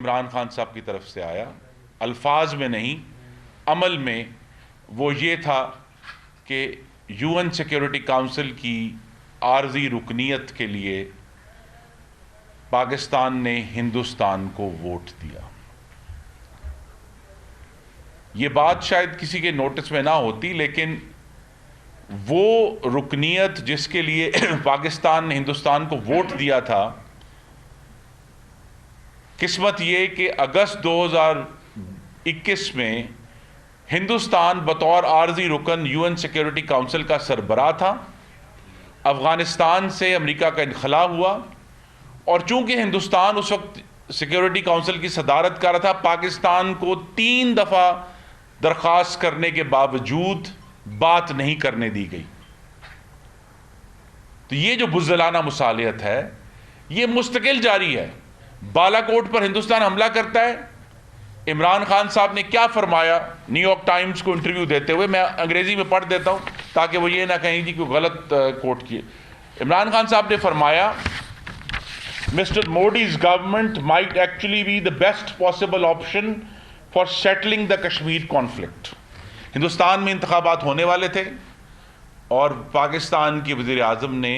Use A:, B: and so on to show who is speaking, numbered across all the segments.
A: عمران خان صاحب کی طرف سے آیا، الفاظ میں نہیں عمل میں، وہ یہ تھا کہ یو این سیکیورٹی کونسل کی عارضی رکنیت کے لیے پاکستان نے ہندوستان کو ووٹ دیا۔ یہ بات شاید کسی کے نوٹس میں نہ ہوتی، لیکن وہ رکنیت جس کے لیے پاکستان نے ہندوستان کو ووٹ دیا تھا، قسمت یہ کہ اگست 2021 میں ہندوستان بطور عارضی رکن یو این سیکیورٹی کونسل کا سربراہ تھا۔ افغانستان سے امریکہ کا انخلا ہوا، اور چونکہ ہندوستان اس وقت سیکیورٹی کونسل کی صدارت کر رہا تھا، پاکستان کو 3 دفعہ درخواست کرنے کے باوجود بات نہیں کرنے دی گئی۔ تو یہ جو بزدلانہ مصالحت ہے، یہ مستقل جاری ہے۔ بالا کوٹ پر ہندوستان حملہ کرتا ہے۔ عمران خان صاحب نے کیا فرمایا نیو یارک ٹائمز کو انٹرویو دیتے ہوئے، میں انگریزی میں پڑھ دیتا ہوں تاکہ وہ یہ نہ کہیں جی کوئی غلط کوٹ کیے۔ عمران خان صاحب نے فرمایا، Mr. Modi's government might actually be the best possible option for settling the Kashmir conflict۔ Hindustan میں انتخابات ہونے والے تھے، اور پاکستان کے وزیر اعظم نے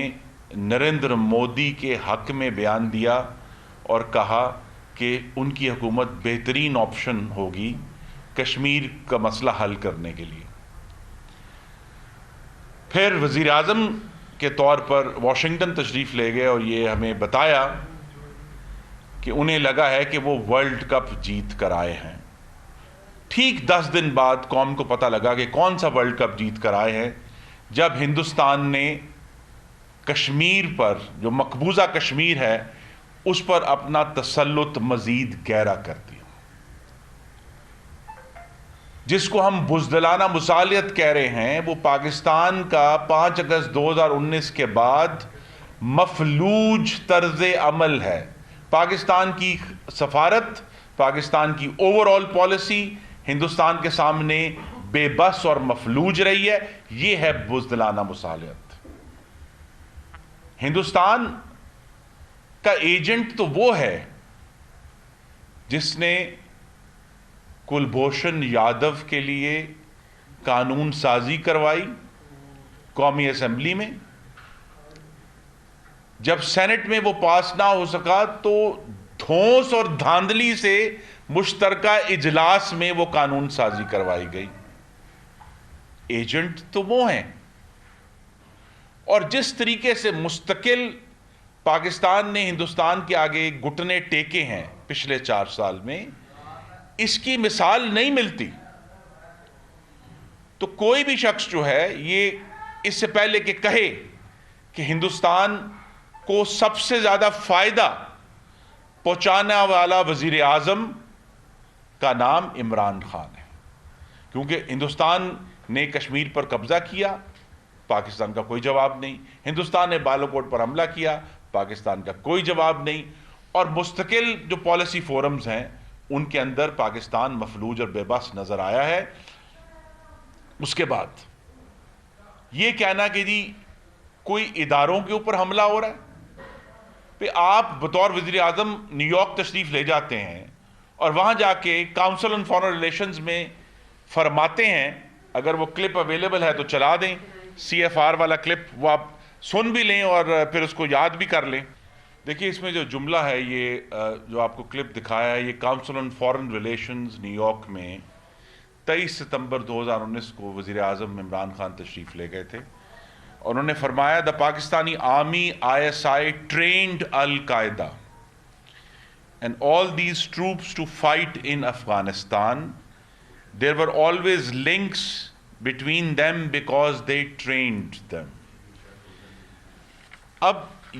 A: نریندر مودی کے حق میں بیان دیا اور کہا کہ ان کی حکومت بہترین آپشن ہوگی کشمیر کا مسئلہ حل کرنے کے لیے۔ پھر وزیر اعظم کے طور پر واشنگٹن تشریف لے گئے اور یہ ہمیں بتایا کہ انہیں لگا ہے کہ وہ ورلڈ کپ جیت کر آئے ہیں۔ ٹھیک 10 دن بعد قوم کو پتہ لگا کہ کون سا ورلڈ کپ جیت کر آئے ہیں، جب ہندوستان نے کشمیر پر، جو مقبوضہ کشمیر ہے، اس پر اپنا تسلط مزید گہرا کر دیا۔ جس کو ہم بزدلانہ مصالحت کہہ رہے ہیں، وہ پاکستان کا 5 اگست 2019 کے بعد مفلوج طرز عمل ہے۔ پاکستان کی سفارت، پاکستان کی اوور آل پالیسی ہندوستان کے سامنے بے بس اور مفلوج رہی ہے۔ یہ ہے بزدلانہ مصالحت۔ ہندوستان کا ایجنٹ تو وہ ہے جس نے کلبھوشن یادو کے لیے قانون سازی کروائی قومی اسمبلی میں۔ جب سینٹ میں وہ پاس نہ ہو سکا تو دھونس اور دھاندلی سے مشترکہ اجلاس میں وہ قانون سازی کروائی گئی۔ ایجنٹ تو وہ ہیں، اور جس طریقے سے مستقل پاکستان نے ہندوستان کے آگے گھٹنے ٹیکے ہیں پچھلے 4 سال میں، اس کی مثال نہیں ملتی۔ تو کوئی بھی شخص جو ہے، یہ اس سے پہلے کہ کہے کہ ہندوستان کو سب سے زیادہ فائدہ پہنچانے والا وزیر اعظم کا نام عمران خان ہے، کیونکہ ہندوستان نے کشمیر پر قبضہ کیا، پاکستان کا کوئی جواب نہیں۔ ہندوستان نے بالاکوٹ پر حملہ کیا، پاکستان کا کوئی جواب نہیں۔ اور مستقل جو پالیسی فورمز ہیں، ان کے اندر پاکستان مفلوج اور بے بس نظر آیا ہے۔ اس کے بعد یہ کہنا کہ جی کوئی اداروں کے اوپر حملہ ہو رہا ہے، پہ آپ بطور وزیر اعظم نیو یارک تشریف لے جاتے ہیں اور وہاں جا کے کاؤنسل آن فارن ریلیشنز میں فرماتے ہیں، اگر وہ کلپ اویلیبل ہے تو چلا دیں، سی ایف آر والا کلپ، وہ آپ سن بھی لیں اور پھر اس کو یاد بھی کر لیں۔ دیکھیے اس میں جو جملہ ہے، یہ جو آپ کو کلپ دکھایا ہے، یہ council on foreign relations new York میں 23 ستمبر 2019 کو وزیر اعظم عمران خان تشریف لے گئے تھے، اور انہوں نے فرمایا، "The Pakistani army ISI trained Al-Qaeda and all these troops to fight in Afghanistan. There were always links between them because they trained them." اب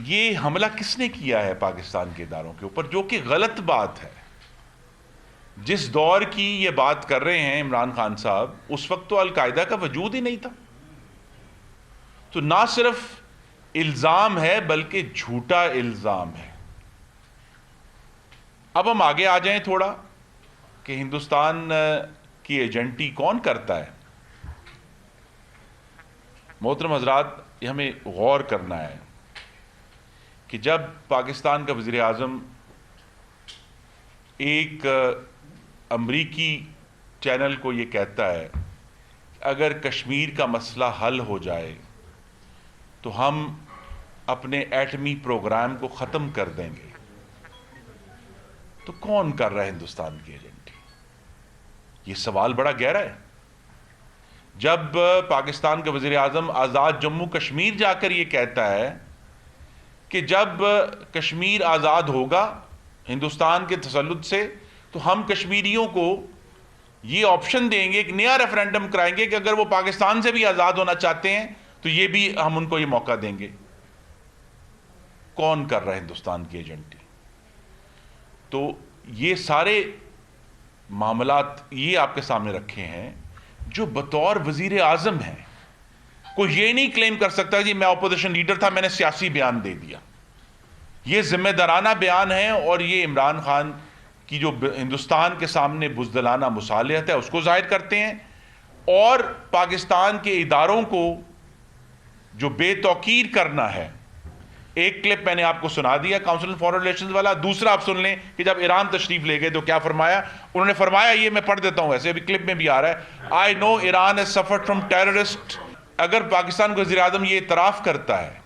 A: یہ حملہ کس نے کیا ہے پاکستان کے اداروں کے اوپر، جو کہ غلط بات ہے۔ جس دور کی یہ بات کر رہے ہیں عمران خان صاحب، اس وقت تو القاعدہ کا وجود ہی نہیں تھا۔ تو نہ صرف الزام ہے بلکہ جھوٹا الزام ہے۔ اب ہم آگے آ جائیں تھوڑا کہ ہندوستان کی ایجنٹی کون کرتا ہے۔ محترم حضرات، یہ ہمیں غور کرنا ہے کہ جب پاکستان کا وزیر اعظم ایک امریکی چینل کو یہ کہتا ہے اگر کشمیر کا مسئلہ حل ہو جائے تو ہم اپنے ایٹمی پروگرام کو ختم کر دیں گے، تو کون کر رہا ہے ہندوستان کی ایجنٹی؟ یہ سوال بڑا گہرا ہے۔ جب پاکستان کا وزیر اعظم آزاد جموں کشمیر جا کر یہ کہتا ہے کہ جب کشمیر آزاد ہوگا ہندوستان کے تسلط سے تو ہم کشمیریوں کو یہ آپشن دیں گے، ایک نیا ریفرینڈم کرائیں گے کہ اگر وہ پاکستان سے بھی آزاد ہونا چاہتے ہیں تو یہ بھی ہم ان کو یہ موقع دیں گے۔ کون کر رہا ہے ہندوستان کی ایجنٹی؟ تو یہ سارے معاملات یہ آپ کے سامنے رکھے ہیں جو بطور وزیر اعظم ہیں۔ کوئی یہ نہیں کلیم کر سکتا جی میں اپوزیشن لیڈر تھا، میں نے سیاسی بیان دے دیا۔ یہ ذمہ دارانہ بیان ہے، اور یہ عمران خان کی جو ہندوستان کے سامنے بزدلانہ مصالحت ہے اس کو ظاہر کرتے ہیں، اور پاکستان کے اداروں کو جو بے توقیر کرنا ہے۔ ایک کلپ میں نے آپ کو سنا دیا کاؤنسل فارن ریلیشنز والا، دوسرا آپ سن لیں کہ جب ایران تشریف لے گئے تو کیا فرمایا انہوں نے۔ فرمایا، یہ میں پڑھ دیتا ہوں، ایسے ابھی کلپ میں بھی آ رہا ہے، I know Iran has suffered from terrorist۔ اگر پاکستان کا وزیر اعظم یہ اعتراف کرتا ہے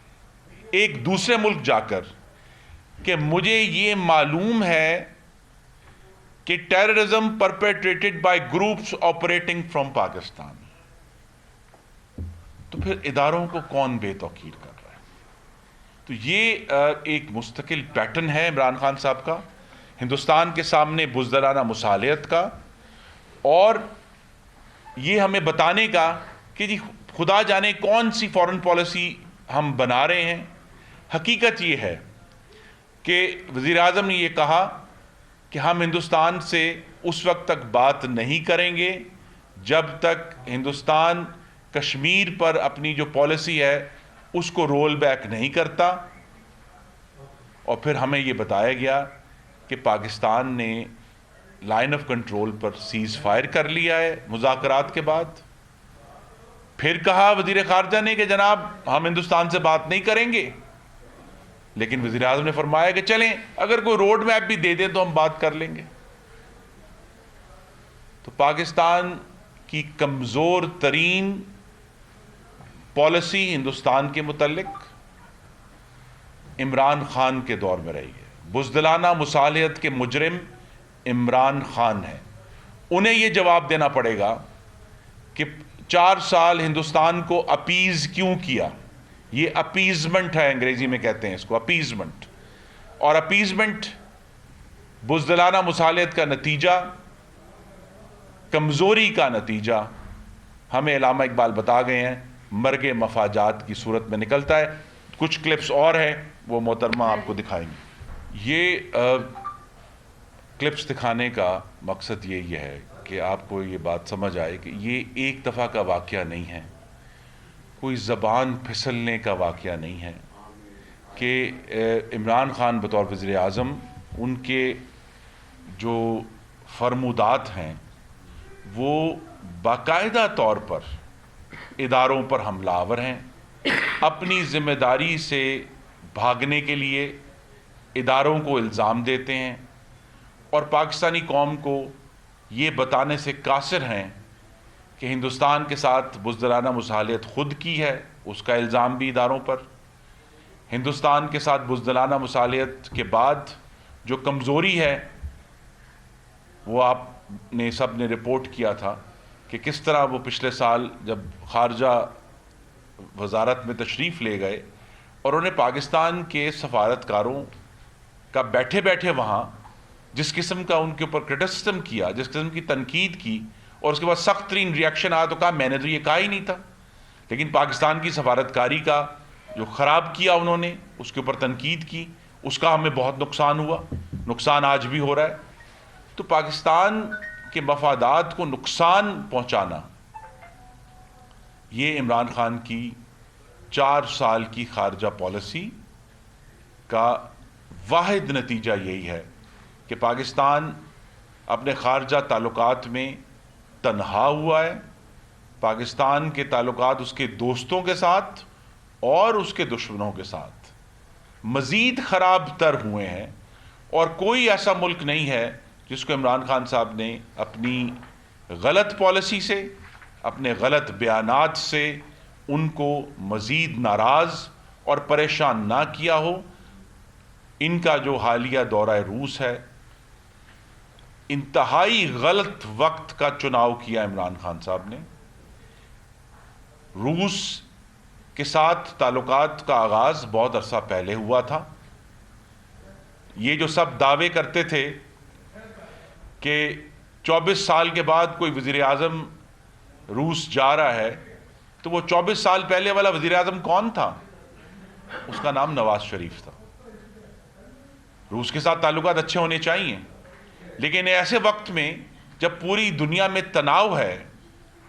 A: ایک دوسرے ملک جا کر کہ مجھے یہ معلوم ہے کہ terrorism perpetrated by groups operating from Pakistan, تو پھر اداروں کو کون بے توقیر کر رہا ہے؟ تو یہ ایک مستقل پیٹرن ہے عمران خان صاحب کا ہندوستان کے سامنے بزدلانہ مصالحت کا، اور یہ ہمیں بتانے کا کہ جی خدا جانے کون سی فارن پالیسی ہم بنا رہے ہیں۔ حقیقت یہ ہے کہ وزیر اعظم نے یہ کہا کہ ہم ہندوستان سے اس وقت تک بات نہیں کریں گے جب تک ہندوستان کشمیر پر اپنی جو پالیسی ہے اس کو رول بیک نہیں کرتا، اور پھر ہمیں یہ بتایا گیا کہ پاکستان نے line of control per cease fire کر لیا ہے مذاکرات کے بعد۔ پھر کہا وزیر خارجہ نے کہ جناب ہم ہندوستان سے بات نہیں کریں گے، لیکن وزیر اعظم نے فرمایا کہ چلیں اگر کوئی روڈ میپ بھی دے دیں تو ہم بات کر لیں گے۔ تو پاکستان کی کمزور ترین پالیسی ہندوستان کے متعلق عمران خان کے دور میں رہی ہے۔ بزدلانہ مصالحت کے مجرم عمران خان ہیں، انہیں یہ جواب دینا پڑے گا کہ 4 سال ہندوستان کو اپیز کیوں کیا۔ یہ اپیزمنٹ ہے، انگریزی میں کہتے ہیں اس کو اپیزمنٹ، اور اپیزمنٹ بزدلانہ مصالحت کا نتیجہ، کمزوری کا نتیجہ ہمیں علامہ اقبال بتا گئے ہیں، مرگ مفاجات کی صورت میں نکلتا ہے۔ کچھ کلپس اور ہیں وہ محترمہ آپ کو دکھائیں گی۔ یہ کلپس دکھانے کا مقصد یہی ہے کہ آپ کو یہ بات سمجھ آئے کہ یہ ایک دفعہ کا واقعہ نہیں ہے، کوئی زبان پھسلنے کا واقعہ نہیں ہے، کہ عمران خان بطور وزیر اعظم ان کے جو فرمودات ہیں وہ باقاعدہ طور پر اداروں پر حملہ آور ہیں۔ اپنی ذمہ داری سے بھاگنے کے لیے اداروں کو الزام دیتے ہیں، اور پاکستانی قوم کو یہ بتانے سے قاصر ہیں کہ ہندوستان کے ساتھ بزدلانہ مصالحت خود کی ہے، اس کا الزام بھی اداروں پر۔ ہندوستان کے ساتھ بزدلانہ مصالحت کے بعد جو کمزوری ہے وہ آپ نے سب نے رپورٹ کیا تھا کہ کس طرح وہ پچھلے سال جب خارجہ وزارت میں تشریف لے گئے اور انہیں پاکستان کے سفارتکاروں کا بیٹھے بیٹھے وہاں جس قسم کا ان کے اوپر کرٹیسزم کیا، جس قسم کی تنقید کی، اور اس کے بعد سخت ترین ریاکشن آیا تو کہا میں نے تو یہ کہا ہی نہیں تھا۔ لیکن پاکستان کی سفارتکاری کا جو خراب کیا انہوں نے، اس کے اوپر تنقید کی، اس کا ہمیں بہت نقصان ہوا، نقصان آج بھی ہو رہا ہے۔ تو پاکستان کے مفادات کو نقصان پہنچانا، یہ عمران خان کی 4 سال کی خارجہ پالیسی کا واحد نتیجہ یہی ہے کہ پاکستان اپنے خارجہ تعلقات میں تنہا ہوا ہے۔ پاکستان کے تعلقات اس کے دوستوں کے ساتھ اور اس کے دشمنوں کے ساتھ مزید خراب تر ہوئے ہیں، اور کوئی ایسا ملک نہیں ہے جس کو عمران خان صاحب نے اپنی غلط پالیسی سے، اپنے غلط بیانات سے ان کو مزید ناراض اور پریشان نہ کیا ہو۔ ان کا جو حالیہ دورہ روس ہے، انتہائی غلط وقت کا چناؤ کیا عمران خان صاحب نے۔ روس کے ساتھ تعلقات کا آغاز بہت عرصہ پہلے ہوا تھا۔ یہ جو سب دعوے کرتے تھے کہ 24 سال کے بعد کوئی وزیر اعظم روس جا رہا ہے، تو وہ 24 سال پہلے والا وزیر اعظم کون تھا؟ اس کا نام نواز شریف تھا۔ روس کے ساتھ تعلقات اچھے ہونے چاہیے، لیکن ایسے وقت میں جب پوری دنیا میں تناؤ ہے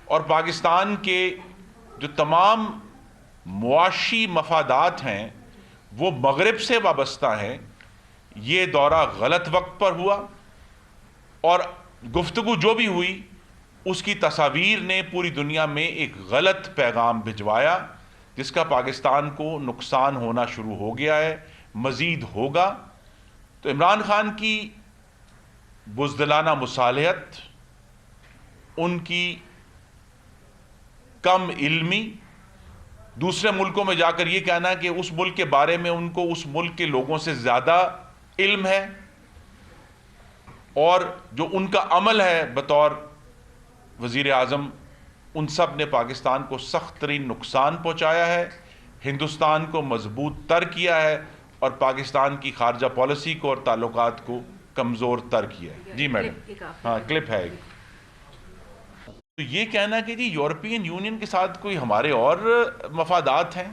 A: اور پاکستان کے جو تمام معاشی مفادات ہیں وہ مغرب سے وابستہ ہیں، یہ دورہ غلط وقت پر ہوا، اور گفتگو جو بھی ہوئی اس کی تصاویر نے پوری دنیا میں ایک غلط پیغام بھجوایا، جس کا پاکستان کو نقصان ہونا شروع ہو گیا ہے، مزید ہوگا۔ تو عمران خان کی بزدلانہ مصالحت، ان کی کم علمی، دوسرے ملکوں میں جا کر یہ کہنا کہ اس ملک کے بارے میں ان کو اس ملک کے لوگوں سے زیادہ علم ہے، اور جو ان کا عمل ہے بطور وزیر اعظم، ان سب نے پاکستان کو سخت ترین نقصان پہنچایا ہے، ہندوستان کو مضبوط تر کیا ہے، اور پاکستان کی خارجہ پالیسی کو اور تعلقات کو کمزور تر کیا ہے۔ جی میڈم، ہاں کلپ ہے۔ تو یہ کہنا کہ جی یورپین یونین کے ساتھ کوئی ہمارے اور مفادات ہیں،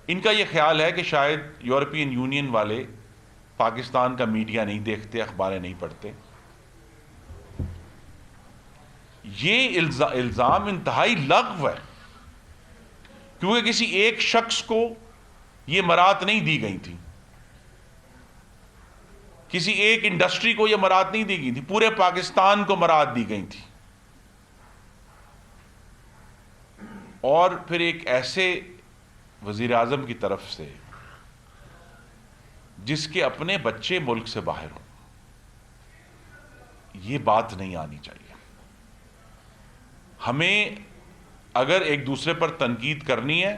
A: ان کا یہ خیال ہے کہ شاید یورپین یونین والے پاکستان کا میڈیا نہیں دیکھتے، اخباریں نہیں پڑھتے۔ یہ الزام انتہائی لغو ہے، کیونکہ کسی ایک شخص کو یہ مراد نہیں دی گئی تھی، کسی ایک انڈسٹری کو یہ مراد نہیں دی گئی تھی، پورے پاکستان کو مراد دی گئی تھی۔ اور پھر ایک ایسے وزیر اعظم کی طرف سے جس کے اپنے بچے ملک سے باہر ہوں، یہ بات نہیں آنی چاہیے۔ ہمیں اگر ایک دوسرے پر تنقید کرنی ہے،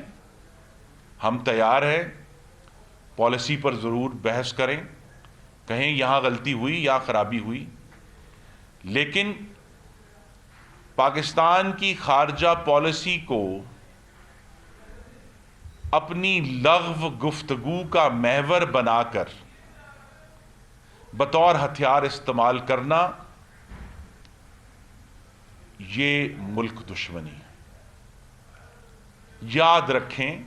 A: ہم تیار ہیں، پالیسی پر ضرور بحث کریں، کہیں یہاں غلطی ہوئی یا خرابی ہوئی، لیکن پاکستان کی خارجہ پالیسی کو اپنی لغو گفتگو کا محور بنا کر بطور ہتھیار استعمال کرنا، یہ ملک دشمنی ہے۔ یاد رکھیں،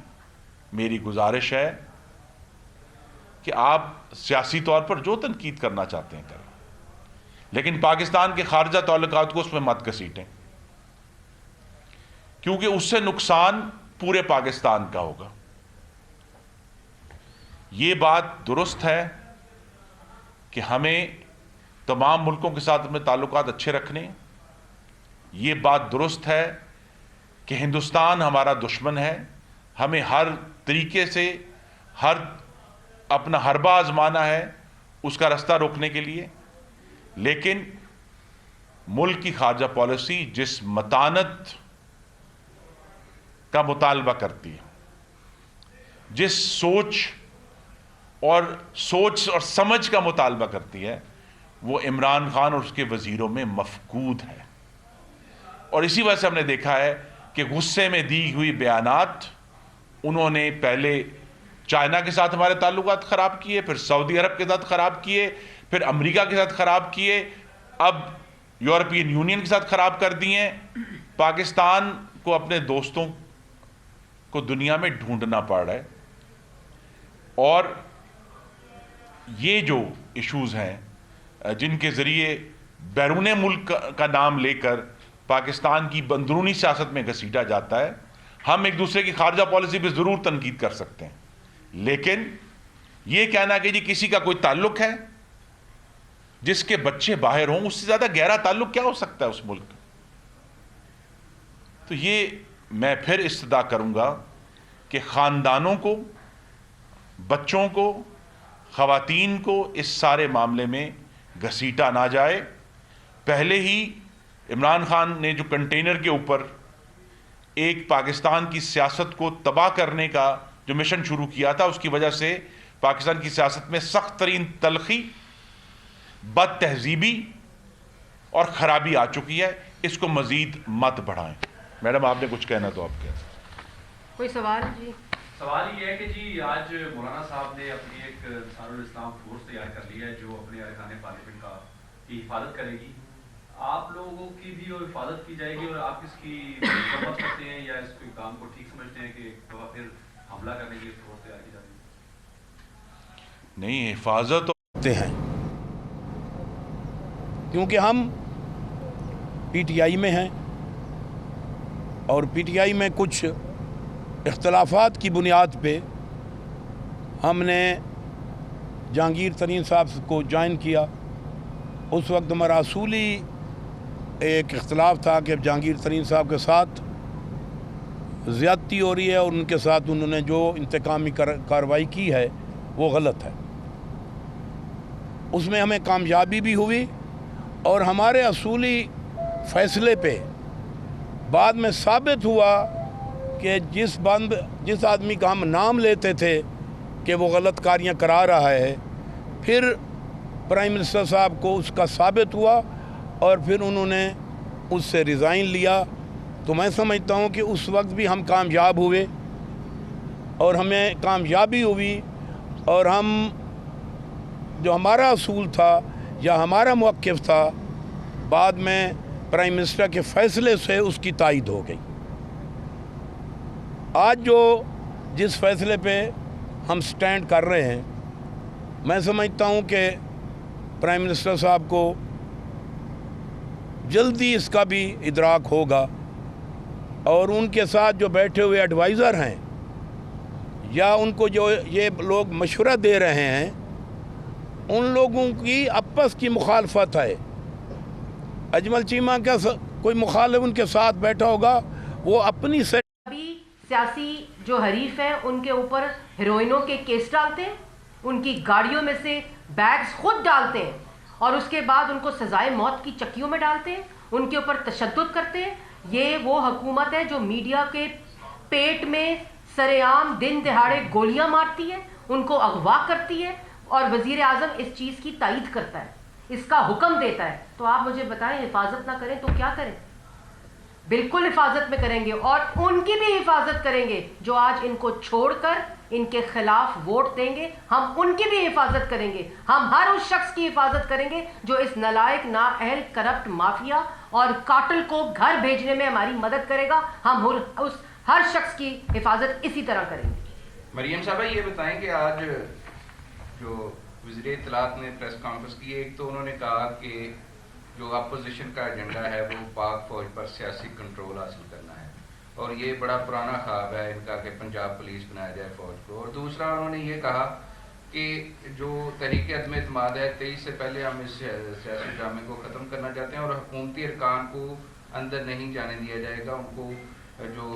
A: میری گزارش ہے کہ آپ سیاسی طور پر جو تنقید کرنا چاہتے ہیں کریں، لیکن پاکستان کے خارجہ تعلقات کو اس میں مت گھسیٹیں، کیونکہ اس سے نقصان پورے پاکستان کا ہوگا۔ یہ بات درست ہے کہ ہمیں تمام ملکوں کے ساتھ اپنے تعلقات اچھے رکھنے، یہ بات درست ہے کہ ہندوستان ہمارا دشمن ہے، ہمیں ہر طریقے سے اپنا حربہ آزمانا ہے اس کا رستہ روکنے کے لیے، لیکن ملک کی خارجہ پالیسی جس متانت کا مطالبہ کرتی ہے، جس سوچ اور سمجھ کا مطالبہ کرتی ہے، وہ عمران خان اور اس کے وزیروں میں مفقود ہے۔ اور اسی وجہ سے ہم نے دیکھا ہے کہ غصے میں دی ہوئی بیانات، انہوں نے پہلے چائنا کے ساتھ ہمارے تعلقات خراب کیے، پھر سعودی عرب کے ساتھ خراب کیے، پھر امریکہ کے ساتھ خراب کیے، اب یورپین یونین کے ساتھ خراب کر دیے۔ پاکستان کو اپنے دوستوں کو دنیا میں ڈھونڈنا پڑ رہا ہے، اور یہ جو ایشوز ہیں جن کے ذریعے بیرون ملک کا نام لے کر پاکستان کی اندرونی سیاست میں گھسیٹا جاتا ہے، ہم ایک دوسرے کی خارجہ پالیسی پہ ضرور تنقید کر سکتے ہیں، لیکن یہ کہنا کہ جی کسی کا کوئی تعلق ہے جس کے بچے باہر ہوں، اس سے زیادہ گہرا تعلق کیا ہو سکتا ہے اس ملک کا؟ تو یہ میں پھر استدعا کروں گا کہ خاندانوں کو، بچوں کو، خواتین کو اس سارے معاملے میں گھسیٹا نہ جائے. پہلے ہی عمران خان نے جو کنٹینر کے اوپر ایک پاکستان کی سیاست کو تباہ کرنے کا جو مشن شروع کیا تھا، اس کی وجہ سے پاکستان کی سیاست میں سخت ترین تلخی، بد تہذیبی اور خرابی آ چکی ہے. اس کو مزید مت بڑھائیں. میڈم آپ نے کچھ کہنا تو آپ کہہ.
B: کوئی سوال؟ جی
C: سوال یہ ہے کہ جی آج مولانا صاحب نے اپنی ایک انصار الاسلام فورس تیار کر لی ہے جو اپنے ارکان پارلیمنٹ کی حفاظت کرے گی. آپ لوگوں کی بھی اور حفاظت کی جائے گی اور آپ اس کی مذمت کرتے ہیں یا اس کے کام کو ٹھیک سمجھتے ہیں کہ ایک دفعہ پھر حملہ کرنے کی فورس تیار کی جاتی ہے؟
A: نہیں، حفاظت
D: ہوتے ہیں کیونکہ ہم پی ٹی آئی میں ہیں اور پی ٹی آئی میں کچھ اختلافات کی بنیاد پہ ہم نے جہانگیر ترین صاحب کو جوائن کیا. اس وقت ہمارا اصولی ایک اختلاف تھا کہ جہانگیر ترین صاحب کے ساتھ زیادتی ہو رہی ہے اور ان کے ساتھ انہوں نے جو انتقامی کارروائی کی ہے وہ غلط ہے. اس میں ہمیں کامیابی بھی ہوئی اور ہمارے اصولی فیصلے پہ بعد میں ثابت ہوا کہ جس آدمی کا ہم نام لیتے تھے کہ وہ غلط کاریاں کرا رہا ہے، پھر پرائم منسٹر صاحب کو اس کا ثابت ہوا اور پھر انہوں نے اس سے ریزائن لیا. تو میں سمجھتا ہوں کہ اس وقت بھی ہم کامیاب ہوئے اور ہمیں کامیابی ہوئی اور ہم جو ہمارا اصول تھا یا ہمارا موقف تھا بعد میں پرائم منسٹر کے فیصلے سے اس کی تائید ہو گئی. آج جس فیصلے پہ ہم سٹینڈ کر رہے ہیں، میں سمجھتا ہوں کہ پرائم منسٹر صاحب کو جلدی اس کا بھی ادراک ہوگا اور ان کے ساتھ جو بیٹھے ہوئے ایڈوائزر ہیں یا ان کو جو یہ لوگ مشورہ دے رہے ہیں، ان لوگوں کی آپس کی مخالفت ہے. اجمل چیمہ کا کوئی مخالف ان کے ساتھ بیٹھا ہوگا، وہ اپنی
B: سیاسی جو حریف ہیں ان کے اوپر ہیروئنوں کے کیس ڈالتے ہیں، ان کی گاڑیوں میں سے بیگز خود ڈالتے ہیں اور اس کے بعد ان کو سزائے موت کی چکیوں میں ڈالتے ہیں، ان کے اوپر تشدد کرتے ہیں. یہ وہ حکومت ہے جو میڈیا کے پیٹ میں سر عام دن دہاڑے گولیاں مارتی ہے، ان کو اغوا کرتی ہے اور وزیر اعظم اس چیز کی تائید کرتا ہے، اس کا حکم دیتا ہے. تو آپ مجھے بتائیں، حفاظت نہ کریں تو کیا کریں؟ بالکل حفاظت میں کریں گے اور ان کی بھی حفاظت کریں گے جو آج ان کو چھوڑ کر ان کے خلاف ووٹ دیں گے. ہم ان کی بھی حفاظت کریں گے. ہم ہر اس شخص کی حفاظت کریں گے جو اس نالائق، نااہل، کرپٹ مافیا اور قاتل کو گھر بھیجنے میں ہماری مدد کرے گا. ہم اس ہر شخص کی حفاظت اسی طرح کریں گے.
E: مریم صاحبہ یہ بتائیں کہ آج جو وزیر اطلاعات نے پریس کانفرنس کی، ایک تو انہوں نے کہا کہ جو اپوزیشن کا ایجنڈا ہے وہ پاک فوج پر سیاسی کنٹرول حاصل کرنا ہے اور یہ بڑا پرانا خواب ہے ان کا کہ پنجاب پولیس بنایا جائے فوج کو. اور دوسرا انہوں نے یہ کہا کہ جو تحریک عدم اعتماد ہے 23 سے پہلے ہم اس سیاسی ڈرامے کو ختم کرنا چاہتے ہیں اور حکومتی ارکان کو اندر نہیں جانے دیا جائے گا. ان کو جو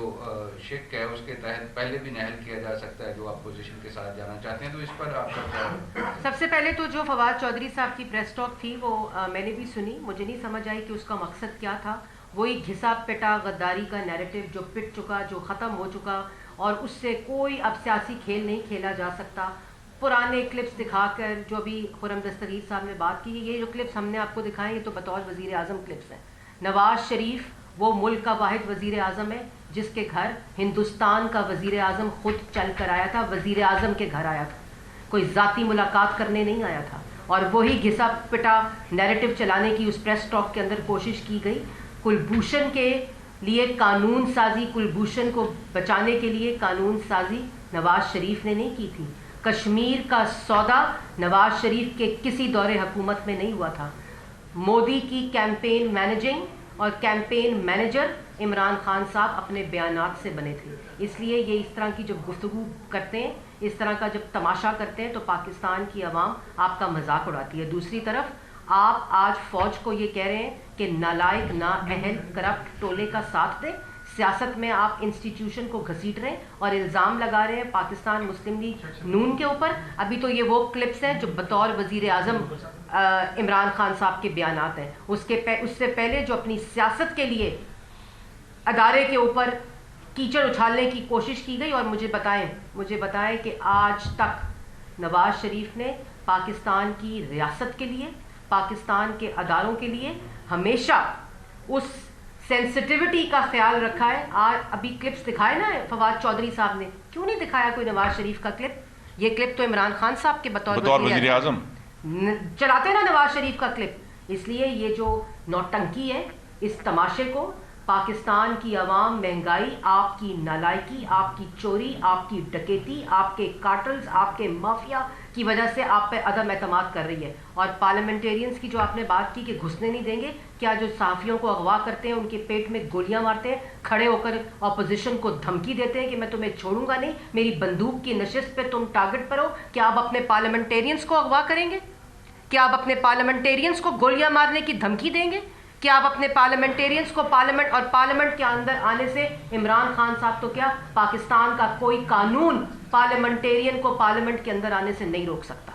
E: شک ہے اس کے تحت پہلے بھی نہل کیا جا سکتا ہے جو اپوزیشن کے ساتھ جانا چاہتے ہیں. تو اس پر آپ کا کیا؟
B: سب سے پہلے تو جو فواد چودھری صاحب کی پریس ٹاک تھی وہ میں نے بھی سنی. مجھے نہیں سمجھ آئی کہ اس کا مقصد کیا تھا. وہی گھسا پٹا غداری کا نیریٹو جو پٹ چکا، جو ختم ہو چکا اور اس سے کوئی اب سیاسی کھیل نہیں کھیلا جا سکتا. پرانے کلپس دکھا کر جو بھی خرم دستگیر صاحب نے بات کی، یہ جو کلپس ہم نے آپ کو دکھائے یہ تو بطور وزیر اعظم کلپس ہیں. نواز شریف وہ ملک کا واحد وزیر اعظم ہے جس کے گھر ہندوستان کا وزیر اعظم خود چل کر آیا تھا، وزیر اعظم کے گھر آیا تھا، کوئی ذاتی ملاقات کرنے نہیں آیا تھا. اور وہی گھسا پٹا نیریٹو چلانے کی اس پریس ٹاک کے اندر کوشش کی گئی. کلبھوشن کے لیے قانون سازی، کلبھوشن کو بچانے کے لیے قانون سازی نواز شریف نے نہیں کی تھی. کشمیر کا سودا نواز شریف کے کسی دور حکومت میں نہیں ہوا تھا. مودی کی کیمپین مینیجنگ اور کیمپین مینیجر عمران خان صاحب اپنے بیانات سے بنے تھے. اس لیے یہ اس طرح کی جب گفتگو کرتے ہیں، اس طرح کا جب تماشا کرتے ہیں تو پاکستان کی عوام آپ کا مذاق اڑاتی ہے. دوسری طرف آپ آج فوج کو یہ کہہ رہے ہیں کہ نالائق، نااہل، کرپٹ ٹولے کا ساتھ دیں. سیاست میں آپ انسٹیٹیوشن کو گھسیٹ رہے ہیں اور الزام لگا رہے ہیں پاکستان مسلم لیگ نون کے اوپر. ابھی تو یہ وہ کلپس ہیں جو بطور وزیر اعظم عمران خان صاحب کے بیانات ہیں. اس سے پہلے جو اپنی سیاست کے لیے ادارے کے اوپر کیچڑ اچھالنے کی کوشش کی گئی. اور مجھے بتائیں کہ آج تک نواز شریف نے پاکستان کی ریاست کے لیے، پاکستان کے اداروں کے لیے ہمیشہ اس سینسٹیوٹی کا خیال رکھا ہے. آج ابھی کلپس دکھائے نا فواد چودھری صاحب نے، کیوں نہیں دکھایا کوئی نواز شریف کا کلپ؟ یہ کلپ تو عمران خان صاحب کے بطور وزیر اعظم چلاتے نا نواز شریف کا کلپ. اس لیے یہ جو نوٹنکی ہے، اس تماشے کو پاکستان کی عوام، مہنگائی، آپ کی نالائکی، آپ کی چوری، آپ کی ڈکیتی، آپ کے کارٹلز، آپ کے مافیا کی وجہ سے آپ پہ عدم اعتماد کر رہی ہے. اور پارلیمنٹیرینز کی جو آپ نے بات کی کہ گھسنے نہیں دیں گے، کیا جو صحافیوں کو اغوا کرتے ہیں، ان کے پیٹ میں گولیاں مارتے ہیں، کھڑے ہو کر اپوزیشن کو دھمکی دیتے ہیں کہ میں تمہیں چھوڑوں گا نہیں، میری بندوق کی نشست پہ تم ٹارگٹ پر ہو، کیا آپ اپنے پارلیمنٹیرینز کو اغوا کریں گے؟ کیا آپ اپنے پارلیمنٹیرینز کو گولیاں مارنے کی دھمکی دیں گے؟ کیا آپ اپنے پارلیمنٹیرینز کو پارلیمنٹ کے اندر آنے سے، عمران خان صاحب تو کیا پاکستان کا کوئی قانون پارلیمنٹیرین کو پارلیمنٹ کے اندر آنے سے نہیں روک سکتا.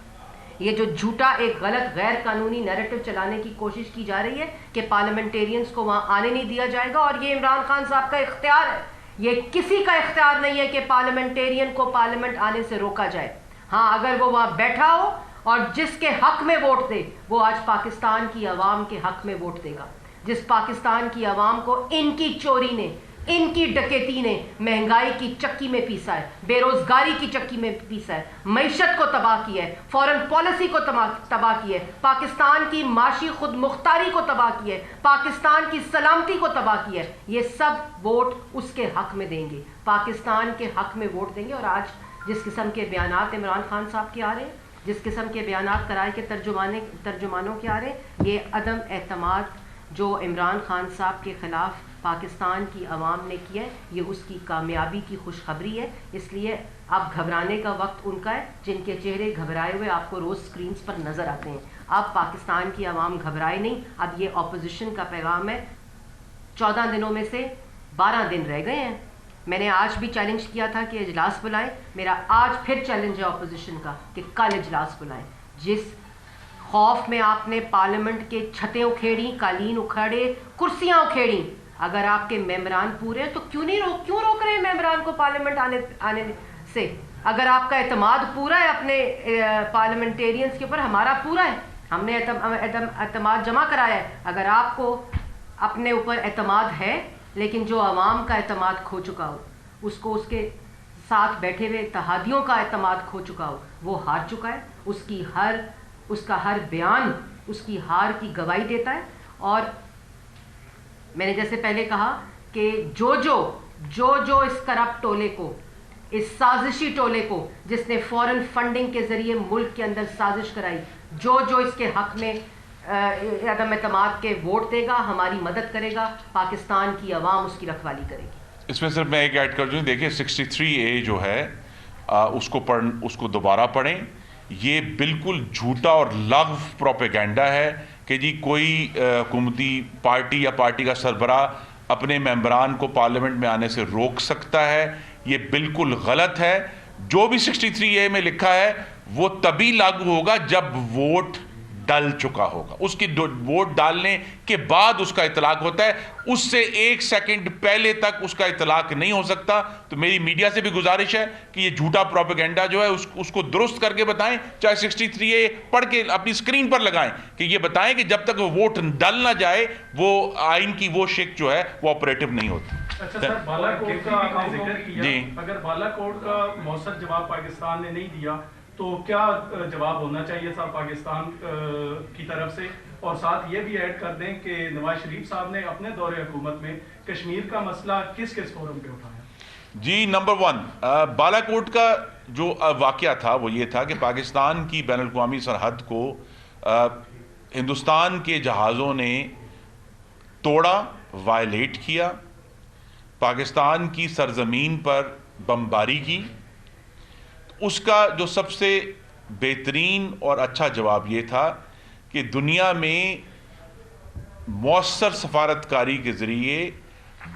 B: یہ جو جھوٹا ایک غلط غیر قانونی نیریٹو چلانے کی کوشش کی جا رہی ہے کہ پارلیمنٹیرینز کو وہاں آنے نہیں دیا جائے گا، اور یہ عمران خان صاحب کا اختیار ہے. یہ کسی کا اختیار نہیں ہے کہ پارلیمنٹیرین کو پارلیمنٹ آنے سے روکا جائے. ہاں، اگر وہ وہاں بیٹھا ہو اور جس کے حق میں ووٹ دے، وہ آج پاکستان کی عوام کے حق میں ووٹ دے گا. جس پاکستان کی عوام کو ان کی چوری نے، ان کی ڈکیتی نے مہنگائی کی چکی میں پیسا ہے، بے روزگاری کی چکی میں پیسا ہے، معیشت کو تباہ کیا ہے، فورن پالیسی کو تباہ کیا ہے، پاکستان کی معاشی خود مختاری کو تباہ کیا ہے، پاکستان کی سلامتی کو تباہ کیا ہے. یہ سب ووٹ اس کے حق میں دیں گے، پاکستان کے حق میں ووٹ دیں گے. اور آج جس قسم کے بیانات عمران خان صاحب کے آ رہے ہیں، جس قسم کے بیانات کرائے کے ترجمانوں کے آ رہے ہیں، یہ عدم اعتماد جو عمران خان صاحب کے خلاف پاکستان کی عوام نے کیا ہے، یہ اس کی کامیابی کی خوشخبری ہے. اس لیے اب گھبرانے کا وقت ان کا ہے. جن کے چہرے گھبرائے ہوئے آپ کو روز سکرینز پر نظر آتے ہیں، اب پاکستان کی عوام گھبرائے نہیں. اب یہ اپوزیشن کا پیغام ہے. 14 دنوں میں سے 12 دن رہ گئے ہیں. میں نے آج بھی چیلنج کیا تھا کہ اجلاس بلائیں. میرا آج پھر چیلنج ہے اپوزیشن کا کہ کل اجلاس بلائیں. جس خوف میں آپ نے پارلیمنٹ کے چھتیں اکھیڑی، قالین اکھاڑے، کرسیاں اکھیڑی، اگر آپ کے ممبران پورے ہیں تو کیوں روک رہے ہیں ممبران کو پارلیمنٹ آنے سے؟ اگر آپ کا اعتماد پورا ہے اپنے پارلیمنٹیرینز کے اوپر، ہمارا پورا ہے، ہم نے اعتماد جمع کرایا ہے. اگر آپ کو اپنے اوپر اعتماد ہے لیکن جو عوام کا اعتماد کھو چکا ہو، اس کو اس کے ساتھ بیٹھے ہوئے اتحادیوں کا اعتماد کھو چکا ہو، وہ ہار چکا ہے. اس کا ہر بیان اس کی ہار کی گواہی دیتا ہے. اور میں نے جیسے پہلے کہا کہ جو اس کرپٹ ٹولے کو، اس سازشی ٹولے کو جس نے فورن فنڈنگ کے ذریعے ملک کے اندر سازش کرائی، جو اس کے حق میں عدم اعتماد کے ووٹ دے گا، ہماری مدد کرے گا، پاکستان کی عوام اس کی رکھوالی کرے گی.
A: اس میں صرف میں ایک ایڈ کر دوں، دیکھیں 63A جو ہے اس کو دوبارہ پڑھیں. یہ بالکل جھوٹا اور لغو پروپیگنڈا ہے کہ جی کوئی حکومتی پارٹی یا پارٹی کا سربراہ اپنے ممبران کو پارلیمنٹ میں آنے سے روک سکتا ہے. یہ بالکل غلط ہے. جو بھی 63A میں لکھا ہے وہ تبھی لاگو ہوگا جب ووٹ ڈل چکا ہوگا. اس کی ووٹ ڈالنے کے بعد اس کا اطلاق ہوتا ہے. اس سے 1 سیکنڈ پہلے تک اس کا اطلاق نہیں ہو سکتا. تو میری میڈیا سے بھی گزارش ہے کہ یہ جھوٹا پروپیگنڈا جو ہے اس کو درست کر کے بتائیں. چاہے 63A پڑھ کے اپنی اسکرین پر لگائیں کہ یہ بتائیں کہ جب تک وہ ووٹ ڈل نہ جائے وہ آئین کی وہ شک جو ہے وہ آپریٹو نہیں ہوتی.
F: اچھا سر، بالا کوٹ کا آپ نے ذکر کیا، اگر بالا کوٹ کا مؤثر جواب پاکستان نے نہیں دیا تو کیا جواب ہونا چاہیے صاحب پاکستان کی طرف سے؟ اور ساتھ یہ بھی ایڈ کر دیں کہ نواز شریف صاحب نے اپنے دور حکومت میں کشمیر کا مسئلہ کس فورم پہ اٹھایا؟
A: جی، نمبر 1 بالا کوٹ کا جو واقعہ تھا وہ یہ تھا کہ پاکستان کی بین الاقوامی سرحد کو ہندوستان کے جہازوں نے توڑا، وائلیٹ کیا، پاکستان کی سرزمین پر بمباری کی. اس کا جو سب سے بہترین اور اچھا جواب یہ تھا کہ دنیا میں مؤثر سفارتکاری کے ذریعے